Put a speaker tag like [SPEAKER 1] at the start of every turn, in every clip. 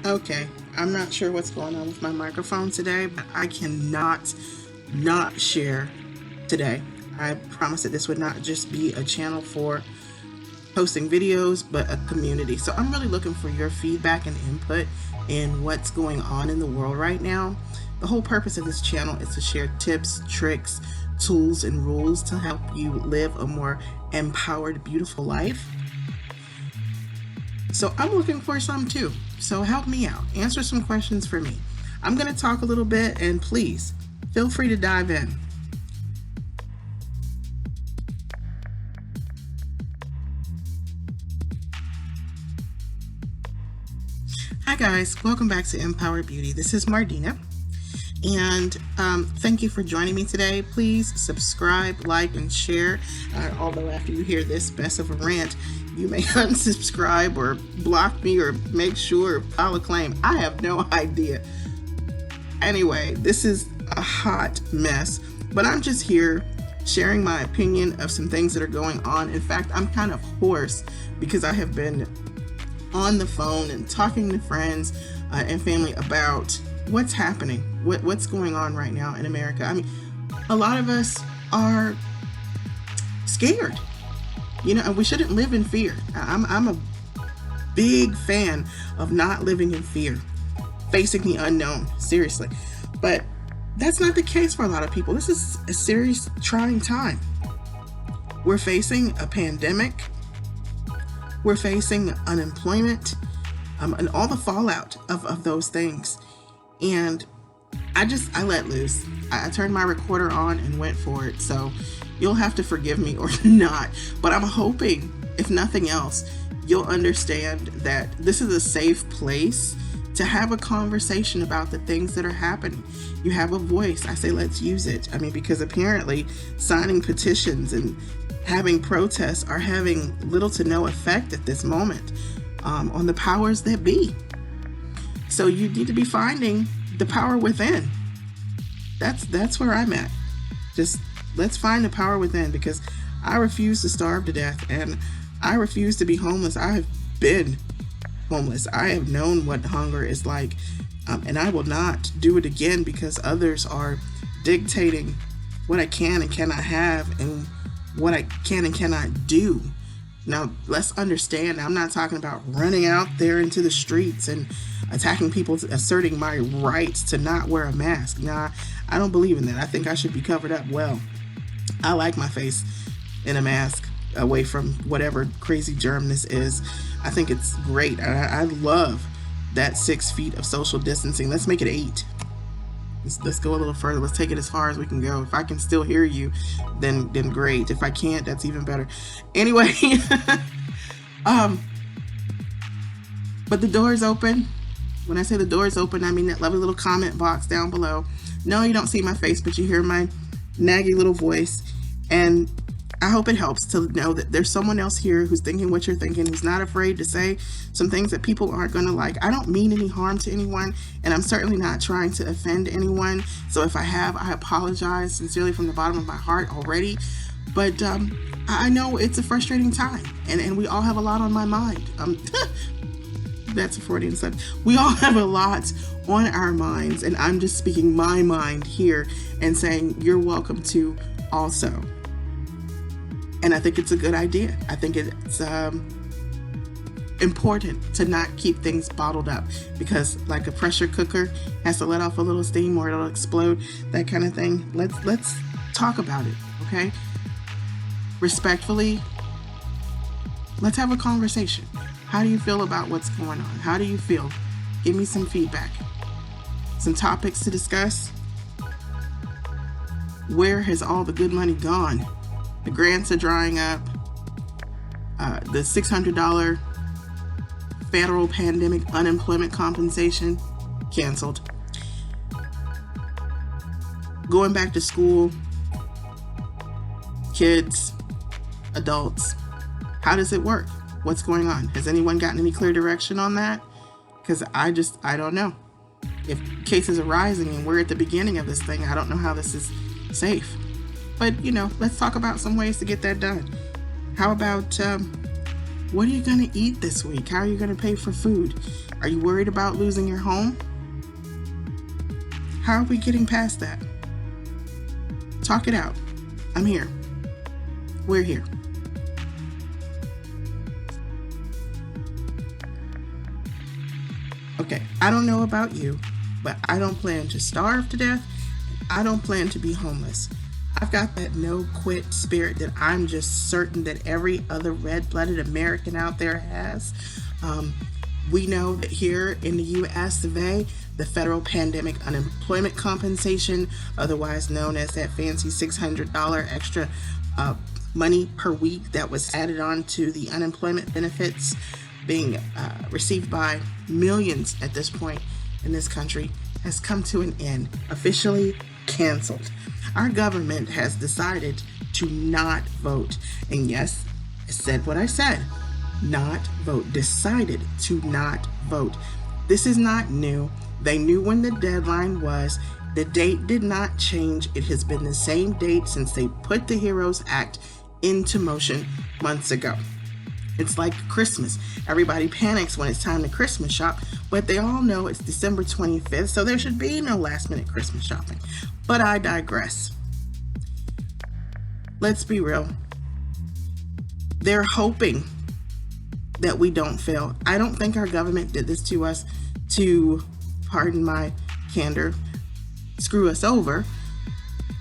[SPEAKER 1] Okay, I'm not sure what's going on with my microphone today, but I cannot not share today. I promised that this would not just be a channel for posting videos, but a community. So I'm really looking for your feedback and input in what's going on in the world right now. The whole purpose of this channel is to share tips, tricks, tools, and rules to help you live a more empowered, beautiful life. So I'm looking for some too. So help me out. Answer some questions for me. I'm going to talk a little bit, and please feel free to dive in. Hi guys, welcome back to Empowered Beauty. This is Mardina, and thank you for joining me today. Please subscribe, like, and share. Although after you hear this mess of a rant, you may unsubscribe or block me or make sure file a claim. I have no idea. Anyway, this is a hot mess, but I'm just here sharing my opinion of some things that are going on. In fact, I'm kind of hoarse because I have been on the phone and talking to friends and family about what's happening, what's going on right now in America. I mean, a lot of us are scared, and we shouldn't live in fear. I'm a big fan of not living in fear, facing the unknown, seriously. But that's not the case for a lot of people. This is a serious, trying time. We're facing a pandemic. We're facing unemployment and all the fallout of those things. And I let loose. I turned my recorder on and went for it. So you'll have to forgive me or not. But I'm hoping, if nothing else, you'll understand that this is a safe place to have a conversation about the things that are happening. You have a voice. I say let's use it. I mean, because apparently signing petitions and having protests are having little to no effect at this moment on the powers that be. So you need to be finding the power within. That's where I'm at. Just let's find the power within, because I refuse to starve to death, and I refuse to be homeless. I have been homeless. I have known what hunger is like, and I will not do it again because others are dictating what I can and cannot have and what I can and cannot do. Now, let's understand, I'm not talking about running out there into the streets and attacking people, asserting my rights to not wear a mask. Nah, I don't believe in that. I think I should be covered up well. I like my face in a mask away from whatever crazy germ this is. I think it's great. I love that 6 feet of social distancing. Let's make it 8. Let's go a little further. Let's take it as far as we can go. If I can still hear you, then great. If I can't, that's even better. Anyway, but the door is open. When I say the door is open, I mean that lovely little comment box down below. No, you don't see my face, but you hear my naggy little voice. And I hope it helps to know that there's someone else here who's thinking what you're thinking, who's not afraid to say some things that people aren't going to like. I don't mean any harm to anyone, and I'm certainly not trying to offend anyone. So if I have, I apologize sincerely from the bottom of my heart already. But I know it's a frustrating time, and we all have a lot on my mind. That's a Freudian slip. We all have a lot on our minds, and I'm just speaking my mind here and saying you're welcome to also. And I think it's a good idea. I think it's important to not keep things bottled up, because like a pressure cooker has to let off a little steam or it'll explode, that kind of thing. Let's talk about it, okay? Respectfully, let's have a conversation. How do you feel about what's going on? How do you feel? Give me some feedback. Some topics to discuss. Where has all the good money gone? The grants are drying up. The $600 federal pandemic unemployment compensation canceled. Going back to school, kids, adults, how does it work? What's going on? Has anyone gotten any clear direction on that? Because I don't know. If cases are rising and we're at the beginning of this thing, I don't know how this is safe. But, let's talk about some ways to get that done. How about What are you going to eat this week? How are you going to pay for food? Are you worried about losing your home? How are we getting past that? Talk it out. I'm here. We're here. Okay, I don't know about you, but I don't plan to starve to death. I don't plan to be homeless. I've got that no-quit spirit that I'm just certain that every other red-blooded American out there has. We know that here in the U.S. of A., the federal pandemic unemployment compensation, otherwise known as that fancy $600 extra money per week that was added on to the unemployment benefits being received by millions at this point in this country, has come to an end, officially canceled. Our government has decided to not vote. And yes, I said what I said. Not vote. Decided to not vote. This is not new. They knew when the deadline was. The date did not change. It has been the same date since they put the HEROES Act into motion months ago. It's like Christmas. Everybody panics when it's time to Christmas shop, but they all know it's December 25th, so there should be no last-minute Christmas shopping. But I digress. Let's be real. They're hoping that we don't fail. I don't think our government did this to us to, pardon my candor, screw us over.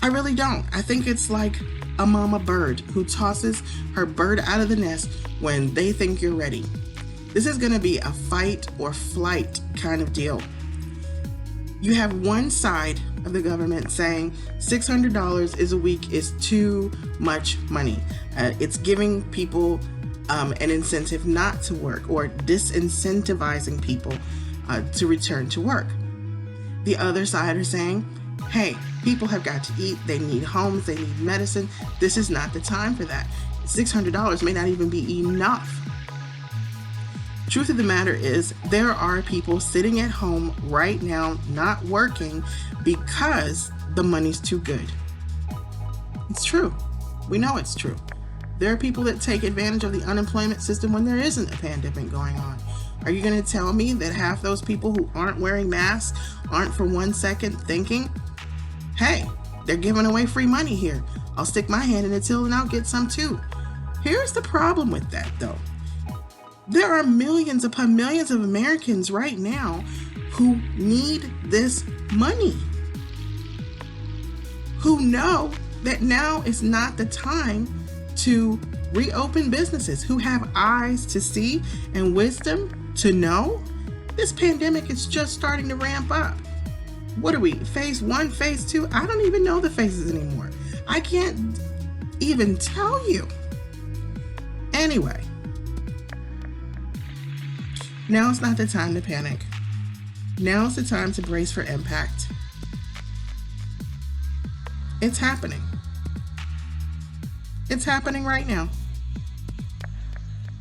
[SPEAKER 1] I really don't. I think it's like a mama bird who tosses her bird out of the nest when they think you're ready. This is going to be a fight or flight kind of deal. You have one side of the government saying $600 a week is too much money. It's giving people an incentive not to work, or disincentivizing people to return to work. The other side are saying, hey, people have got to eat, they need homes, they need medicine. This is not the time for that. $600 may not even be enough. Truth of the matter is, there are people sitting at home right now not working because the money's too good. It's true. We know it's true. There are people that take advantage of the unemployment system when there isn't a pandemic going on. Are you going to tell me that half those people who aren't wearing masks aren't for 1 second thinking, hey, they're giving away free money here. I'll stick my hand in the till and I'll get some too. Here's the problem with that though. There are millions upon millions of Americans right now who need this money, who know that now is not the time to reopen businesses, who have eyes to see and wisdom to know this pandemic is just starting to ramp up. What are we, phase 1, phase 2? I don't even know the phases anymore. I can't even tell you. Anyway, now's not the time to panic. Now's the time to brace for impact. It's happening. It's happening right now.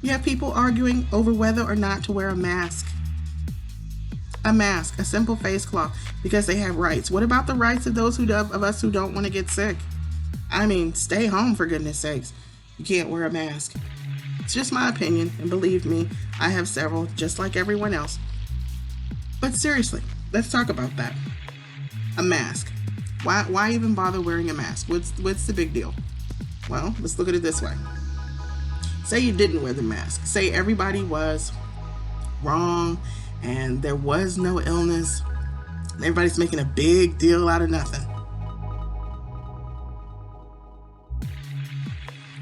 [SPEAKER 1] You have people arguing over whether or not to wear a mask. A mask, a simple face cloth, because they have rights. What about the rights of those of us who don't want to get sick? I mean, stay home for goodness sakes. You can't wear a mask. It's just my opinion, and believe me, I have several, just like everyone else. But seriously, let's talk about that. A mask. Why even bother wearing a mask? What's the big deal? Well, let's look at it this way. Say you didn't wear the mask. Say everybody was wrong and there was no illness. Everybody's making a big deal out of nothing.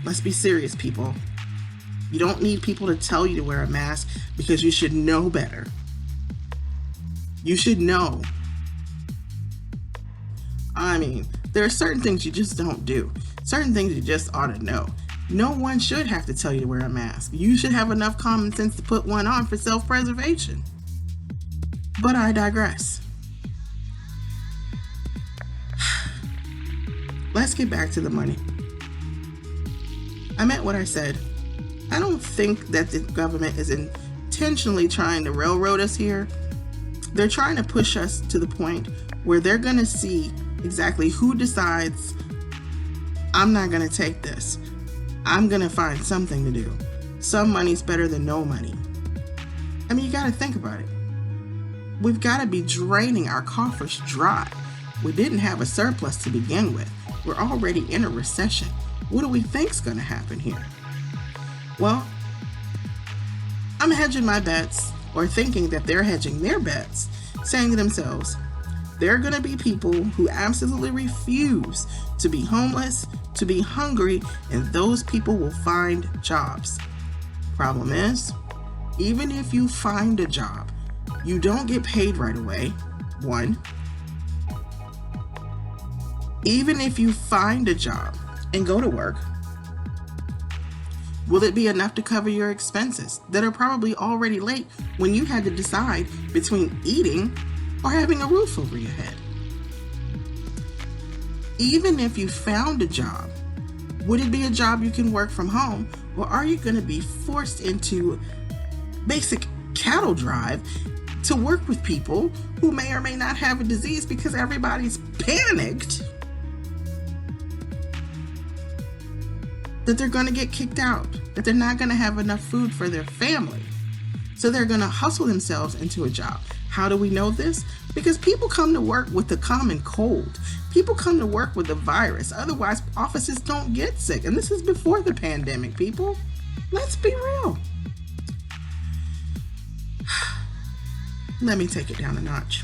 [SPEAKER 1] Let's be serious, people. You don't need people to tell you to wear a mask because you should know better. You should know. I mean, there are certain things you just don't do. Certain things you just ought to know. No one should have to tell you to wear a mask. You should have enough common sense to put one on for self-preservation. But I digress. Let's get back to the money. I meant what I said. I don't think that the government is intentionally trying to railroad us here. They're trying to push us to the point where they're going to see exactly who decides, I'm not going to take this. I'm going to find something to do. some money's better than no money. I mean, you got to think about it. We've got to be draining our coffers dry. We didn't have a surplus to begin with. We're already in a recession. What do we think's going to happen here? Well, I'm hedging my bets, or thinking that they're hedging their bets, saying to themselves, there are going to be people who absolutely refuse to be homeless, to be hungry, and those people will find jobs. Problem is, even if you find a job, you don't get paid right away, one. Even if you find a job and go to work, will it be enough to cover your expenses that are probably already late when you had to decide between eating or having a roof over your head? Even if you found a job, would it be a job you can work from home, or are you going to be forced into basic cattle drive to work with people who may or may not have a disease because everybody's panicked that they're going to get kicked out, that they're not going to have enough food for their family. So they're going to hustle themselves into a job. How do we know this? Because people come to work with the common cold. People come to work with the virus. Otherwise, offices don't get sick. And this is before the pandemic, people. Let's be real. Let me take it down a notch.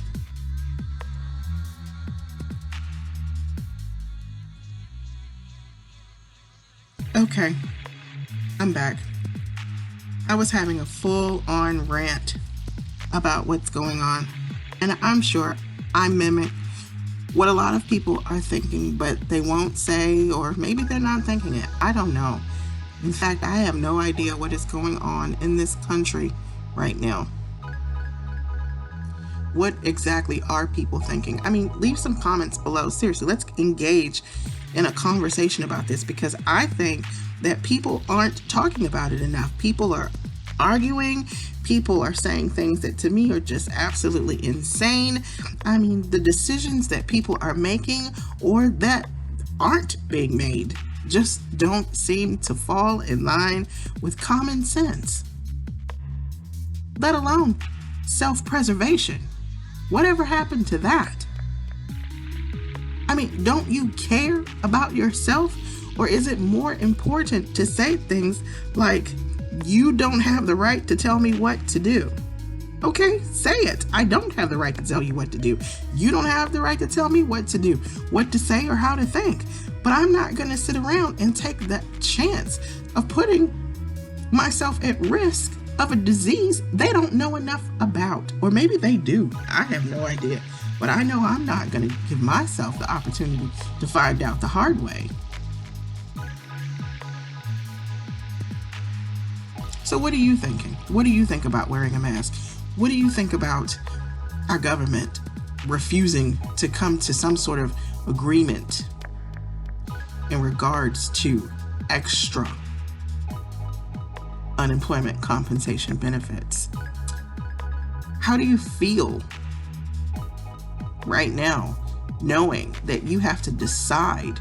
[SPEAKER 1] Okay, I'm back. I was having a full-on rant about what's going on, and I'm sure I mimic what a lot of people are thinking, but they won't say, or maybe they're not thinking it. I don't know. In fact, I have no idea what is going on in this country right now. What exactly are people thinking? I mean, leave some comments below. Seriously, let's engage in a conversation about this, because I think that people aren't talking about it enough. People are arguing. People are saying things that to me are just absolutely insane. I mean, the decisions that people are making or that aren't being made just don't seem to fall in line with common sense, let alone self-preservation. Whatever happened to that? I mean, don't you care about yourself? Or is it more important to say things like, you don't have the right to tell me what to do? Okay, say it. I don't have the right to tell you what to do. You don't have the right to tell me what to do, what to say, or how to think. But I'm not going to sit around and take the chance of putting myself at risk of a disease they don't know enough about. Or maybe they do. I have no idea. But I know I'm not going to give myself the opportunity to find out the hard way. So what are you thinking? What do you think about wearing a mask? What do you think about our government refusing to come to some sort of agreement in regards to extra unemployment compensation benefits? How do you feel right now, knowing that you have to decide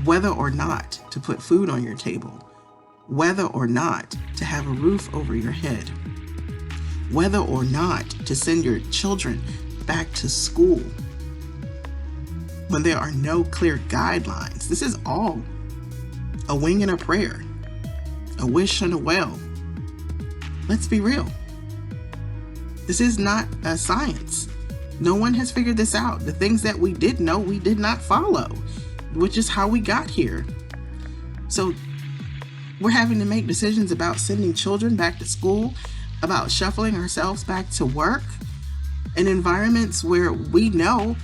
[SPEAKER 1] whether or not to put food on your table, whether or not to have a roof over your head, whether or not to send your children back to school when there are no clear guidelines? This is all a wing and a prayer, a wish and a well. Let's be real. This is not a science. No one has figured this out. The things that we did know, we did not follow, which is how we got here. So we're having to make decisions about sending children back to school, about shuffling ourselves back to work in environments where we know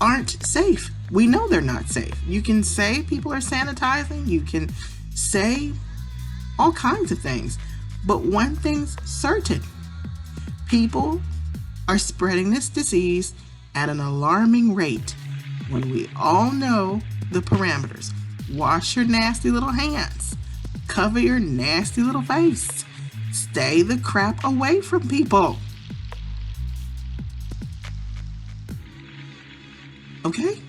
[SPEAKER 1] aren't safe. We know they're not safe. You can say people are sanitizing. You can say all kinds of things. But one thing's certain. People are spreading this disease at an alarming rate when we all know the parameters. Wash your nasty little hands. Cover your nasty little face. Stay the crap away from people. Okay?